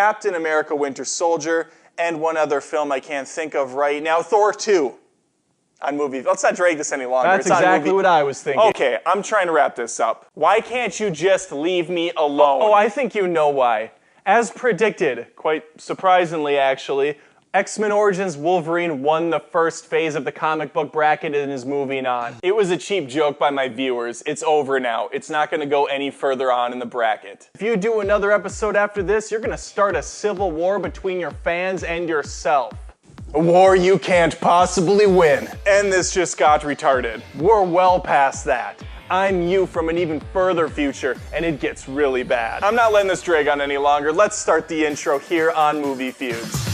Captain America Winter Soldier, and one other film I can't think of right now, Thor 2. On movie. Let's not drag this any longer. That's exactly what I was thinking. Okay, I'm trying to wrap this up. Why can't you just leave me alone? Oh, I think you know why. As predicted, quite surprisingly actually, X-Men Origins Wolverine won the first phase of the comic book bracket and is moving on. It was a cheap joke by my viewers. It's over now. It's not going to go any further on in the bracket. If you do another episode after this, you're going to start a civil war between your fans and yourself. A war you can't possibly win. And this just got retarded. We're well past that. I'm you from an even further future, and it gets really bad. I'm not letting this drag on any longer. Let's start the intro here on Movie Feuds.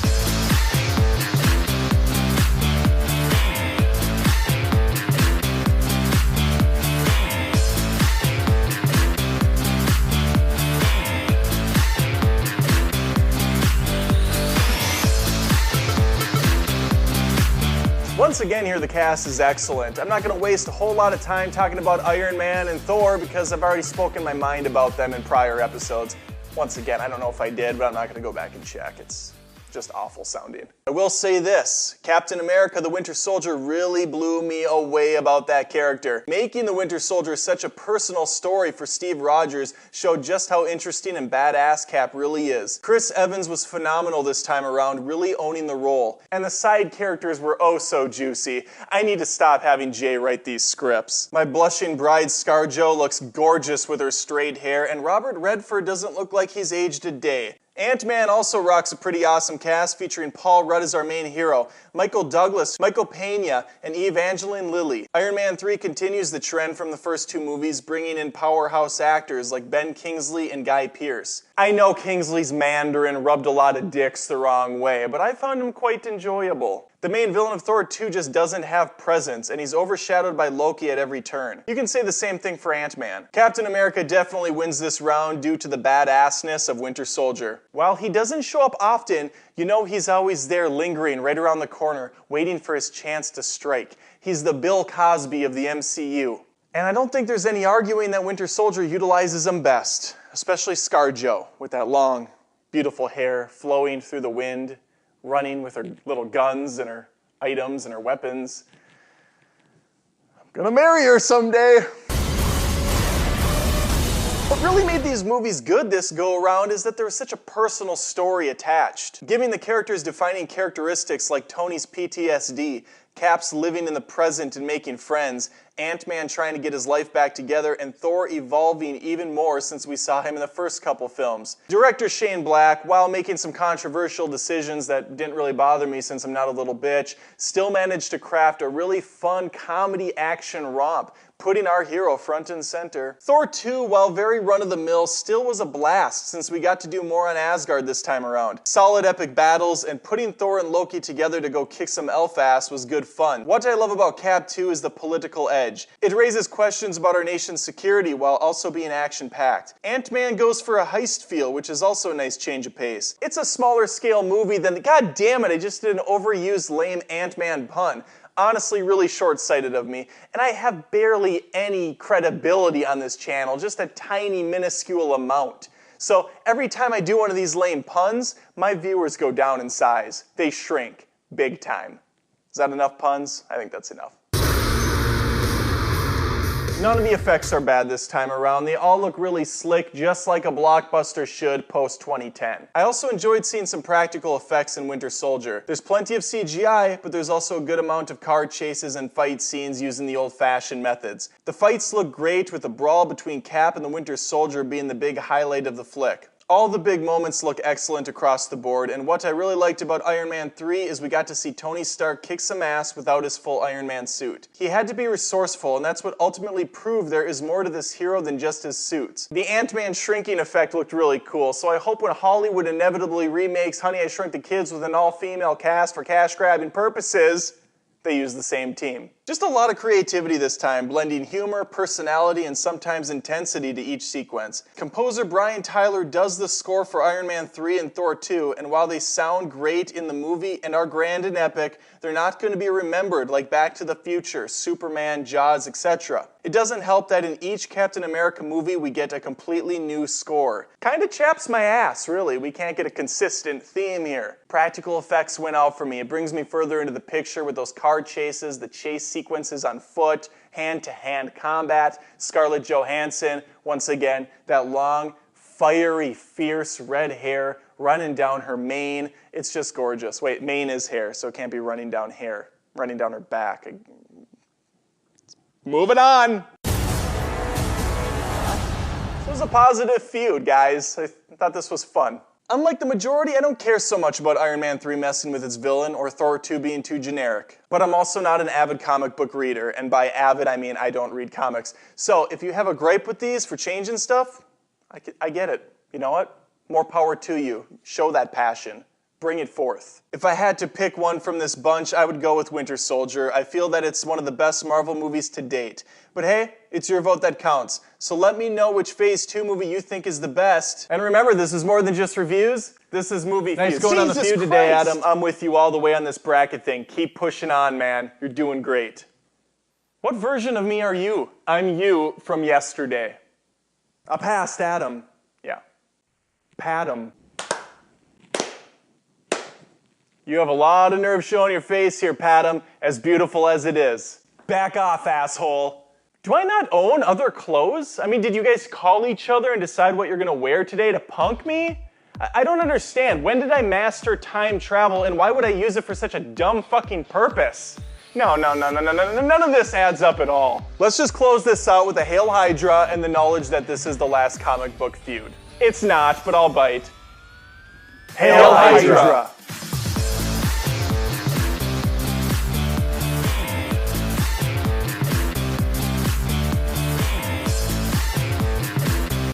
Once again here, the cast is excellent. I'm not going to waste a whole lot of time talking about Iron Man and Thor because I've already spoken my mind about them in prior episodes. Once again, I don't know if I did, but I'm not going to go back and check. It's just awful sounding. I will say this, Captain America the Winter Soldier really blew me away about that character. Making the Winter Soldier such a personal story for Steve Rogers showed just how interesting and badass Cap really is. Chris Evans was phenomenal this time around, really owning the role. And the side characters were oh so juicy. I need to stop having Jay write these scripts. My blushing bride ScarJo looks gorgeous with her straight hair, and Robert Redford doesn't look like he's aged a day. AntMan also rocks a pretty awesome cast featuring Paul Rudd as our main hero, Michael Douglas, Michael Pena, and Evangeline Lilly. Iron Man 3 continues the trend from the first two movies, bringing in powerhouse actors like Ben Kingsley and Guy Pearce. I know Kingsley's Mandarin rubbed a lot of dicks the wrong way, but I found him quite enjoyable. The main villain of Thor 2 just doesn't have presence, and he's overshadowed by Loki at every turn. You can say the same thing for Ant-Man. Captain America definitely wins this round due to the badassness of Winter Soldier. While he doesn't show up often, you know he's always there lingering right around the corner, waiting for his chance to strike. He's the Bill Cosby of the MCU. And I don't think there's any arguing that Winter Soldier utilizes him best, especially ScarJo, with that long, beautiful hair flowing through the wind, running with her little guns and her items and her weapons. I'm gonna marry her someday. What really made these movies good this go-around is that there was such a personal story attached, giving the characters defining characteristics like Tony's PTSD, Cap's living in the present and making friends, Ant-Man trying to get his life back together, and Thor evolving even more since we saw him in the first couple films. Director Shane Black, while making some controversial decisions that didn't really bother me since I'm not a little bitch, still managed to craft a really fun comedy action romp, putting our hero front and center. Thor 2, while very run-of-the-mill, still was a blast since we got to do more on Asgard this time around. Solid epic battles, and putting Thor and Loki together to go kick some elf ass was good fun. What I love about Cap 2 is the political edge. It raises questions about our nation's security while also being action-packed. Ant-Man goes for a heist feel, which is also a nice change of pace. It's a smaller scale movie than, god damn it, I just did an overused lame Ant-Man pun. Honestly, really short-sighted of me, and I have barely any credibility on this channel, just a tiny, minuscule amount. So every time I do one of these lame puns, my viewers go down in size. They shrink, big time. Is that enough puns? I think that's enough. None of the effects are bad this time around. They all look really slick, just like a blockbuster should post-2010. I also enjoyed seeing some practical effects in Winter Soldier. There's plenty of CGI, but there's also a good amount of car chases and fight scenes using the old-fashioned methods. The fights look great, with the brawl between Cap and the Winter Soldier being the big highlight of the flick. All the big moments look excellent across the board, and what I really liked about Iron Man 3 is we got to see Tony Stark kick some ass without his full Iron Man suit. He had to be resourceful, and that's what ultimately proved there is more to this hero than just his suits. The Ant-Man shrinking effect looked really cool, so I hope when Hollywood inevitably remakes Honey, I Shrunk the Kids with an all-female cast for cash-grabbing purposes, they use the same team. Just a lot of creativity this time, blending humor, personality, and sometimes intensity to each sequence. Composer Brian Tyler does the score for Iron Man 3 and Thor 2, and while they sound great in the movie and are grand and epic, they're not going to be remembered like Back to the Future, Superman, Jaws, etc. It doesn't help that in each Captain America movie we get a completely new score. Kinda chaps my ass, really. We can't get a consistent theme here. Practical effects went out for me. It brings me further into the picture with those car chases, the chase sequences on foot, hand-to-hand combat, Scarlett Johansson, once again, that long, fiery, fierce red hair running down her mane. It's just gorgeous. Wait, mane is hair, so it can't be running down hair, running down her back. Moving on. This was a positive feud, guys. I thought this was fun. Unlike the majority, I don't care so much about Iron Man 3 messing with its villain or Thor 2 being too generic. But I'm also not an avid comic book reader, and by avid I mean I don't read comics. So if you have a gripe with these for changing stuff, I get it. You know what? More power to you. Show that passion. Bring it forth. If I had to pick one from this bunch, I would go with Winter Soldier. I feel that it's one of the best Marvel movies to date. But hey, it's your vote that counts. So let me know which Phase 2 movie you think is the best. And remember, this is more than just reviews. This is movie Feuds. Nice going on the feud today, Adam. I'm with you all the way on this bracket thing. Keep pushing on, man. You're doing great. What version of me are you? I'm you from yesterday. A past Adam. Yeah. Padam. You have a lot of nerve showing your face here, Padam, as beautiful as it is. Back off, asshole. Do I not own other clothes? I mean, did you guys call each other and decide what you're gonna wear today to punk me? I don't understand. When did I master time travel, and why would I use it for such a dumb fucking purpose? No, none of this adds up at all. Let's just close this out with a Hail Hydra and the knowledge that this is the last comic book feud. It's not, but I'll bite. Hail Hydra!